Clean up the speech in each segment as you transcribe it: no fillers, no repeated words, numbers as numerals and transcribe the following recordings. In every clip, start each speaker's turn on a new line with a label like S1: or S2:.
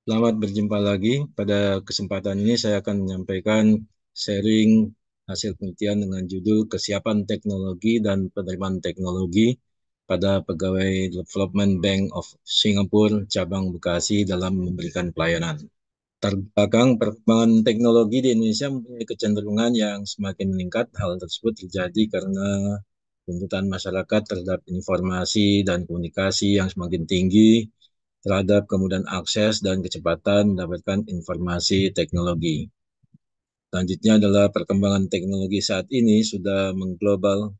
S1: Selamat berjumpa lagi. Pada kesempatan ini saya akan menyampaikan sharing hasil penelitian dengan judul Kesiapan Teknologi dan Penerimaan Teknologi pada Pegawai Development Bank of Singapore, Cabang Bekasi dalam memberikan pelayanan. Terbelakang perkembangan teknologi di Indonesia mempunyai kecenderungan yang semakin meningkat. Hal tersebut terjadi karena tuntutan masyarakat terhadap informasi dan komunikasi yang semakin tinggi, terhadap kemudahan akses dan kecepatan mendapatkan informasi teknologi. Selanjutnya adalah perkembangan teknologi saat ini sudah mengglobal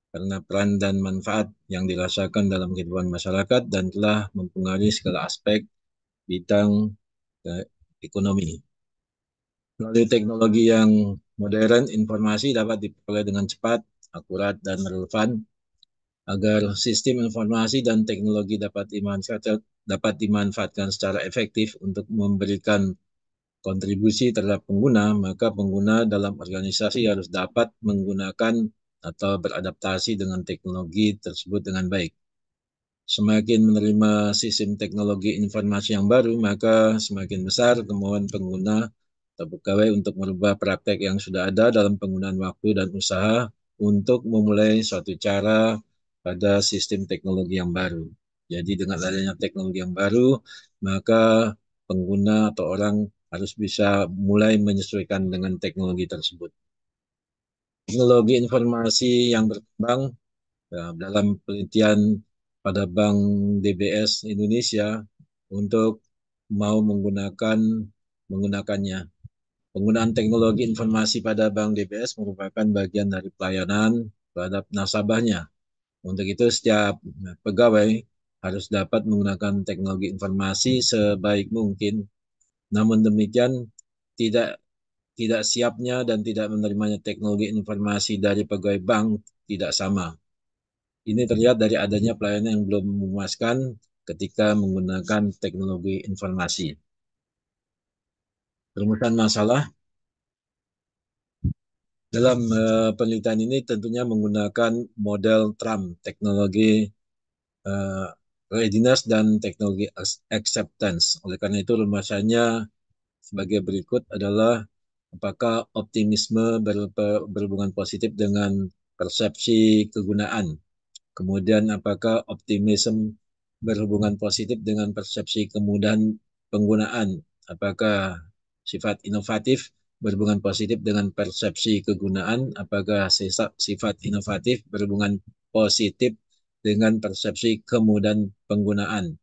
S1: karena peran dan manfaat yang dirasakan dalam kehidupan masyarakat dan telah mempengaruhi segala aspek bidang ekonomi. Melalui teknologi yang modern, informasi dapat diperoleh dengan cepat, akurat, dan relevan. Agar sistem informasi dan teknologi dapat dimanfaatkan secara efektif untuk memberikan kontribusi terhadap pengguna, maka pengguna dalam organisasi harus dapat menggunakan atau beradaptasi dengan teknologi tersebut dengan baik. Semakin menerima sistem teknologi informasi yang baru, maka semakin besar kemauan pengguna atau pegawai untuk merubah praktek yang sudah ada dalam penggunaan waktu dan usaha untuk memulai suatu cara pada sistem teknologi yang baru. Jadi dengan adanya teknologi yang baru, maka pengguna atau orang harus bisa mulai menyesuaikan dengan teknologi tersebut. Teknologi informasi yang berkembang dalam penelitian pada Bank DBS Indonesia untuk mau menggunakannya. Penggunaan teknologi informasi pada Bank DBS merupakan bagian dari pelayanan terhadap nasabahnya. Untuk itu, setiap pegawai harus dapat menggunakan teknologi informasi sebaik mungkin. Namun demikian, tidak tidak siapnya dan tidak menerimanya teknologi informasi dari pegawai bank tidak sama. Ini terlihat dari adanya pelayanan yang belum memuaskan ketika menggunakan teknologi informasi. Perumusan masalah dalam penelitian ini tentunya menggunakan model TRAM, teknologi readiness dan teknologi acceptance. Oleh karena itu rumusannya sebagai berikut adalah apakah optimisme berhubungan positif dengan persepsi kegunaan. Kemudian apakah optimisme berhubungan positif dengan persepsi kemudahan penggunaan. Apakah sifat inovatif berhubungan positif dengan persepsi kegunaan. Apakah sifat inovatif berhubungan positif dengan persepsi kemudahan penggunaan.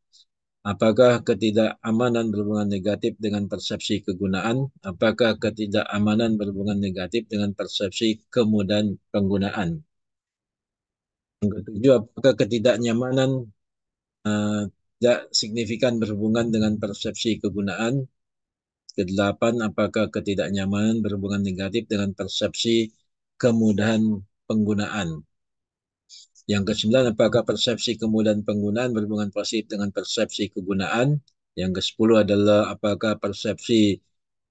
S1: Apakah ketidakamanan berhubungan negatif dengan persepsi kegunaan? Apakah ketidakamanan berhubungan negatif dengan persepsi kemudahan penggunaan? Yang ketujuh, apakah ketidaknyamanan tidak signifikan berhubungan dengan persepsi kegunaan? Kedelapan, apakah ketidaknyamanan berhubungan negatif dengan persepsi kemudahan penggunaan? Yang kesembilan, apakah persepsi kemudahan penggunaan berhubungan positif dengan persepsi kegunaan? Yang kesepuluh adalah apakah persepsi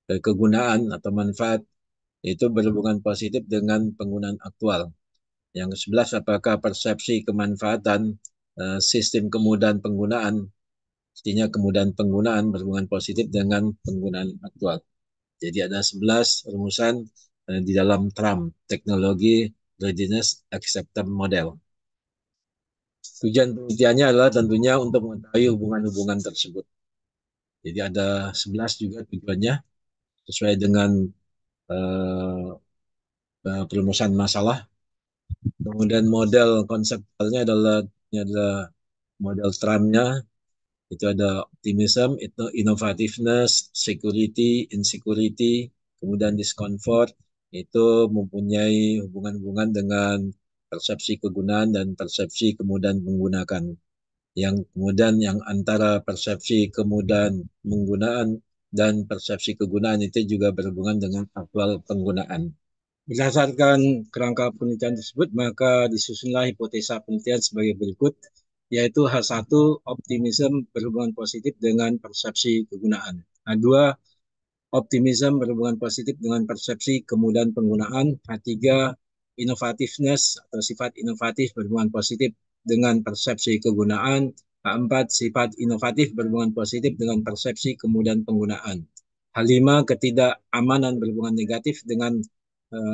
S1: kegunaan atau manfaat itu berhubungan positif dengan penggunaan aktual? Yang ke-11, apakah persepsi kemanfaatan sistem kemudahan penggunaan, artinya kemudahan penggunaan berhubungan positif dengan penggunaan aktual. Jadi ada 11 rumusan di dalam TRAM, Teknologi Readiness Acceptance Model. Tujuan penelitiannya adalah tentunya untuk mengetahui hubungan-hubungan tersebut. Jadi ada 11 juga tujuannya sesuai dengan perumusan masalah. Kemudian model konseptualnya adalah model TRAM-nya, itu ada optimism, itu innovativeness, security, insecurity, kemudian discomfort, itu mempunyai hubungan-hubungan dengan persepsi kegunaan dan persepsi kemudahan menggunakan. Yang kemudian yang antara persepsi kemudahan penggunaan dan persepsi kegunaan itu juga berhubungan dengan aktual penggunaan. Berdasarkan kerangka penelitian tersebut, maka disusunlah hipotesa penelitian sebagai berikut, yaitu H1, optimisme berhubungan positif dengan persepsi kegunaan. H2, optimisme berhubungan positif dengan persepsi kemudahan penggunaan. H3, innovativeness atau sifat inovatif berhubungan positif dengan persepsi kegunaan. H4 sifat inovatif berhubungan positif dengan persepsi kemudahan penggunaan. H5 ketidakamanan berhubungan negatif dengan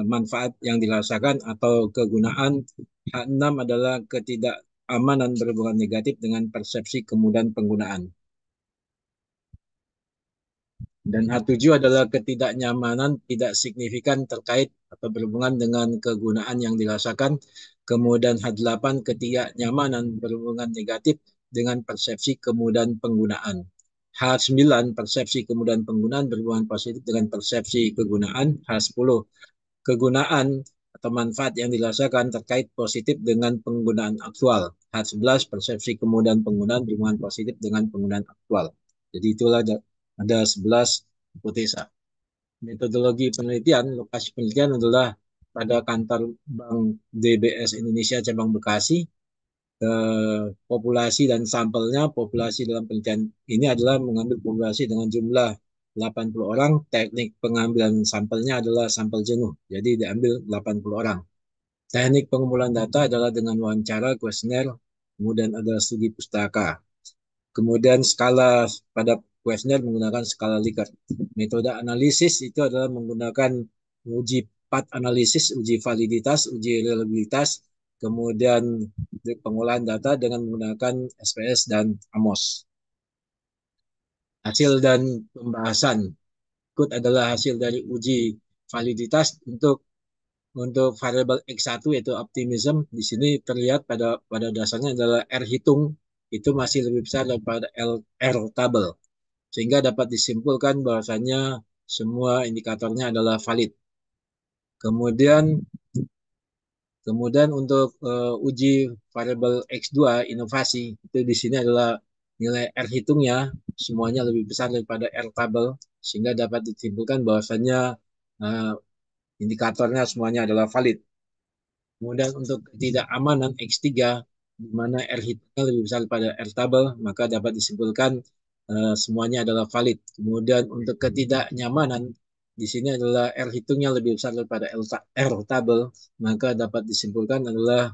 S1: manfaat yang dirasakan atau kegunaan. H6 adalah ketidakamanan berhubungan negatif dengan persepsi kemudahan penggunaan. Dan H7 adalah ketidaknyamanan tidak signifikan terkait atau berhubungan dengan kegunaan yang dirasakan. Kemudian H8 ketidaknyamanan berhubungan negatif dengan persepsi kemudahan penggunaan. H9 persepsi kemudahan penggunaan berhubungan positif dengan persepsi kegunaan. H10 kegunaan atau manfaat yang dirasakan terkait positif dengan penggunaan aktual. H11 persepsi kemudahan penggunaan berhubungan positif dengan penggunaan aktual. Jadi itulah ada 11 hipotesa. Metodologi penelitian, lokasi penelitian adalah pada kantor Bank DBS Indonesia cabang Bekasi. Populasi dan sampelnya, populasi dalam penelitian ini adalah mengambil populasi dengan jumlah 80 orang. Teknik pengambilan sampelnya adalah sampel jenuh, jadi diambil 80 orang. Teknik pengumpulan data adalah dengan wawancara, kuesioner, kemudian ada studi pustaka. Kemudian skala pada kuesioner menggunakan skala Likert. Metode analisis itu adalah menggunakan uji PAT analisis, uji validitas, uji reliabilitas, kemudian pengolahan data dengan menggunakan SPS dan AMOS. Hasil dan pembahasan berikut adalah hasil dari uji validitas untuk variabel X1 yaitu optimism. Di sini terlihat pada dasarnya adalah R hitung itu masih lebih besar daripada R tabel, sehingga dapat disimpulkan bahwasannya semua indikatornya adalah valid. Kemudian untuk uji variabel X2 inovasi itu di sini adalah nilai R hitungnya semuanya lebih besar daripada R tabel, sehingga dapat disimpulkan bahwasannya indikatornya semuanya adalah valid. Kemudian untuk ketidakamanan X3 di mana R hitungnya lebih besar daripada R tabel, maka dapat disimpulkan semuanya adalah valid. Kemudian untuk ketidaknyamanan di sini adalah R hitungnya lebih besar daripada R tabel, maka dapat disimpulkan adalah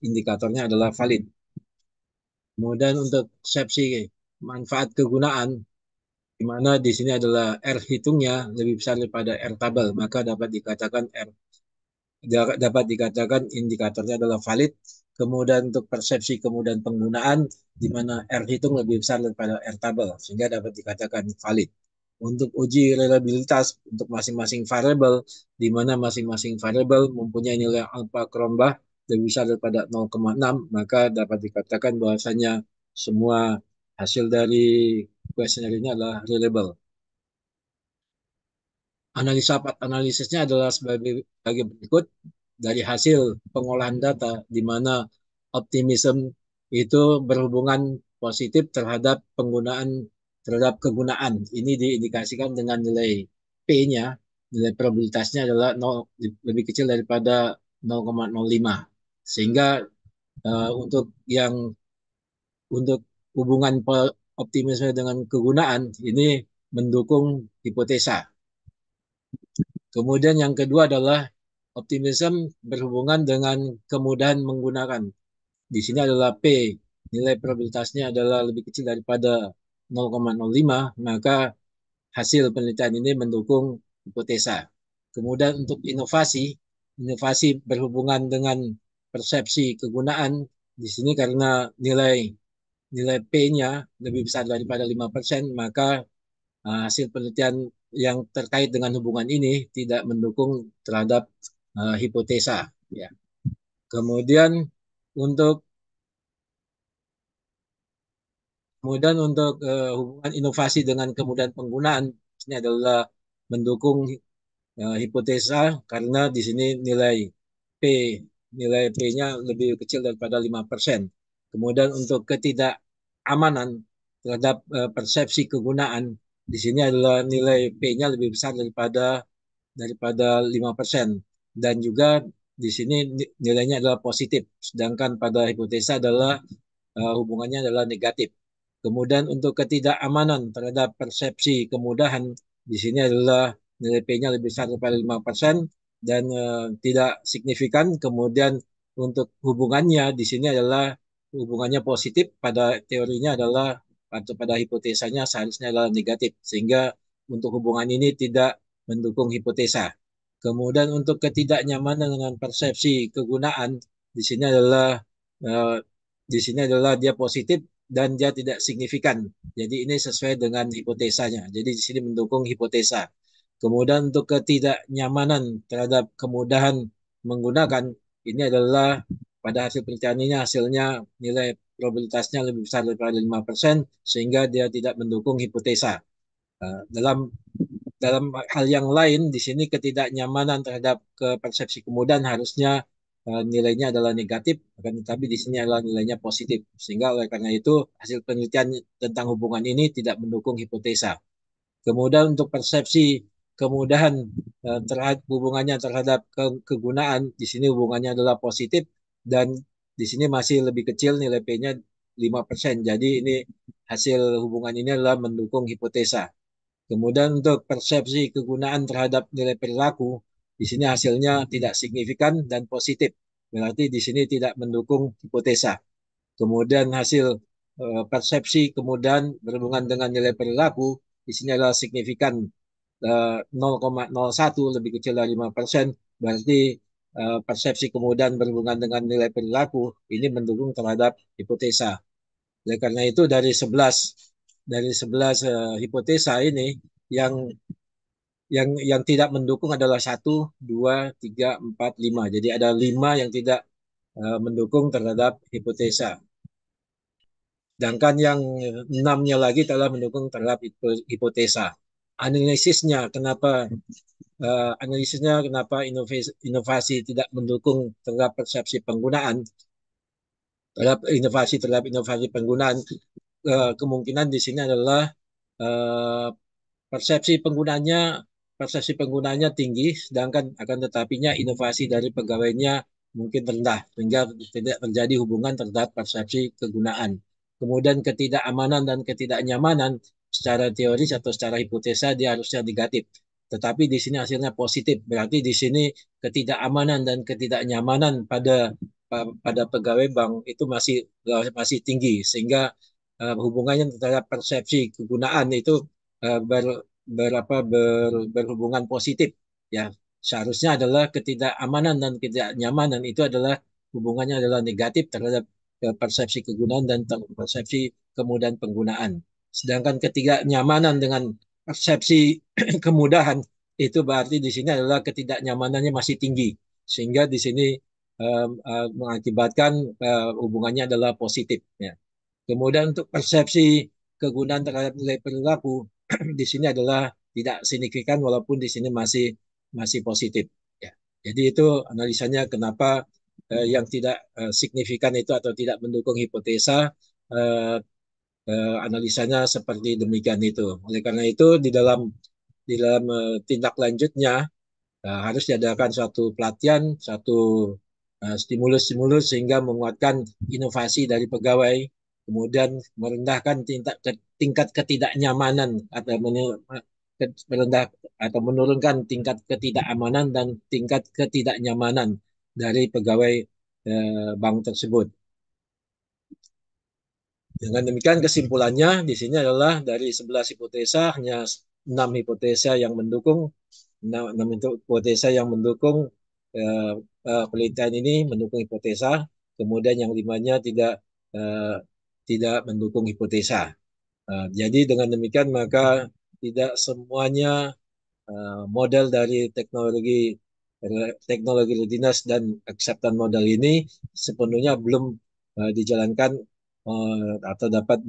S1: indikatornya adalah valid. Kemudian untuk persepsi manfaat kegunaan, di mana di sini adalah R hitungnya lebih besar daripada R tabel, maka dapat dikatakan indikatornya adalah valid. Kemudian untuk persepsi kemudahan penggunaan, di mana R hitung lebih besar daripada R tabel, sehingga dapat dikatakan valid. Untuk uji reliabilitas untuk masing-masing variabel, di mana masing-masing variabel mempunyai nilai alfa Cronbach lebih besar daripada 0,6, maka dapat dikatakan bahwasanya semua hasil dari kuesioner ini adalah reliable. Analisa analisisnya adalah sebagai berikut. Dari hasil pengolahan data, di mana optimism itu berhubungan positif terhadap kegunaan. Ini diindikasikan dengan nilai P-nya, nilai probabilitasnya adalah 0, lebih kecil daripada 0,05. Sehingga untuk hubungan optimisme dengan kegunaan ini mendukung hipotesa. Kemudian yang kedua adalah optimism berhubungan dengan kemudahan menggunakan. Di sini adalah P, nilai probabilitasnya adalah lebih kecil daripada 0,05, maka hasil penelitian ini mendukung hipotesa. Kemudian untuk inovasi berhubungan dengan persepsi kegunaan. Di sini karena nilai P-nya lebih besar daripada 5%, maka hasil penelitian yang terkait dengan hubungan ini tidak mendukung terhadap hipotesa. Ya. Kemudian untuk hubungan inovasi dengan kemudahan penggunaan, ini adalah mendukung hipotesa karena di sini nilai P-nya lebih kecil daripada 5%. Kemudian untuk ketidakamanan terhadap persepsi kegunaan, di sini adalah nilai P-nya lebih besar daripada 5%. Dan juga di sini nilainya adalah positif, sedangkan pada hipotesa adalah hubungannya adalah negatif. Kemudian untuk ketidakamanan terhadap persepsi kemudahan, di sini adalah nilai P-nya lebih besar daripada 5% dan tidak signifikan. Kemudian untuk hubungannya di sini adalah hubungannya positif, pada teorinya adalah atau pada hipotesanya seharusnya adalah negatif, sehingga untuk hubungan ini tidak mendukung hipotesa. Kemudian untuk ketidaknyamanan dengan persepsi kegunaan di sini adalah eh, dia positif dan dia tidak signifikan. Jadi ini sesuai dengan hipotesanya. Jadi di sini mendukung hipotesa. Kemudian untuk ketidaknyamanan terhadap kemudahan menggunakan, ini adalah pada hasil penelitian ini hasilnya nilai probabilitasnya lebih besar daripada 5%, sehingga dia tidak mendukung hipotesa. Dalam dalam hal yang lain, di sini ketidaknyamanan terhadap ke persepsi kemudahan harusnya nilainya adalah negatif, akan tetapi di sini adalah nilainya positif. Sehingga oleh karena itu hasil penelitian tentang hubungan ini tidak mendukung hipotesa. Kemudian untuk persepsi kemudahan terhadap hubungannya terhadap kegunaan, di sini hubungannya adalah positif dan di sini masih lebih kecil nilai P-nya 5%. Jadi ini hasil hubungan ini adalah mendukung hipotesa. Kemudian untuk persepsi kegunaan terhadap nilai perilaku, di sini hasilnya tidak signifikan dan positif. Berarti di sini tidak mendukung hipotesa. Kemudian hasil persepsi kemudahan berhubungan dengan nilai perilaku, di sini adalah signifikan 0,01, lebih kecil dari 5%. Berarti persepsi kemudahan berhubungan dengan nilai perilaku ini mendukung terhadap hipotesa. Oleh karena itu dari 11 hipotesa ini yang yang tidak mendukung adalah 1, 2, 3, 4, 5. Jadi ada 5 yang tidak mendukung terhadap hipotesa. Sedangkan yang 6-nya lagi telah mendukung terhadap hipotesa. Analisisnya kenapa inovasi tidak mendukung terhadap persepsi penggunaan, terhadap inovasi penggunaan, kemungkinan di sini adalah eh, persepsi penggunanya persepsi penggunanya tinggi, sedangkan akan tetapinya inovasi dari pegawainya mungkin rendah, sehingga tidak terjadi hubungan terhadap persepsi kegunaan. Kemudian ketidakamanan dan ketidaknyamanan secara teoris atau secara hipotesa dia harusnya negatif. Tetapi di sini hasilnya positif. Berarti di sini ketidakamanan dan ketidaknyamanan pada pegawai bank itu masih tinggi, sehingga hubungannya terhadap persepsi kegunaan itu uh, ber, berhubungan positif, ya. Seharusnya adalah ketidakamanan dan ketidaknyamanan itu adalah hubungannya adalah negatif terhadap persepsi kegunaan dan persepsi kemudahan penggunaan. Sedangkan ketidaknyamanan dengan persepsi kemudahan itu berarti di sini adalah ketidaknyamanannya masih tinggi, sehingga di sini mengakibatkan hubungannya adalah positif, ya. Kemudian untuk persepsi kegunaan terhadap nilai perilaku di sini adalah tidak signifikan, walaupun di sini masih masih positif, ya. Jadi itu analisanya kenapa yang tidak signifikan itu atau tidak mendukung hipotesa, eh, analisanya seperti demikian itu. Oleh karena itu di dalam tindak lanjutnya harus diadakan suatu pelatihan, suatu stimulus-stimulus sehingga menguatkan inovasi dari pegawai, kemudian merendahkan tingkat ketidaknyamanan atau merendah atau menurunkan tingkat ketidakamanan dan tingkat ketidaknyamanan dari pegawai bank tersebut. Dengan demikian kesimpulannya di sini adalah dari 11 hipotesa hanya 6 hipotesa yang mendukung 6 hipotesa yang mendukung eh, penelitian ini mendukung hipotesa, kemudian yang 5-nya eh, tidak mendukung hipotesa. Jadi dengan demikian maka tidak semuanya model dari teknologi readiness dan acceptance model ini sepenuhnya belum dijalankan atau dapat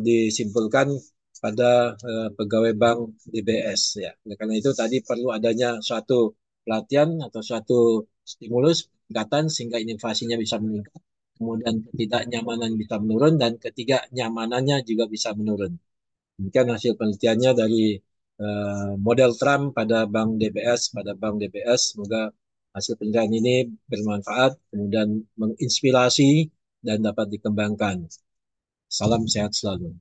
S1: disimpulkan pada pegawai bank DBS, ya. Oleh karena itu tadi perlu adanya suatu pelatihan atau suatu stimulus peningkatan sehingga inovasinya bisa meningkat, kemudian ketidaknyamanan bisa menurun dan ketidaknyamanannya juga bisa menurun. Demikian hasil penelitiannya dari model Trump pada bank DBS. Semoga hasil penelitian ini bermanfaat, kemudian menginspirasi dan dapat dikembangkan. Salam sehat selalu.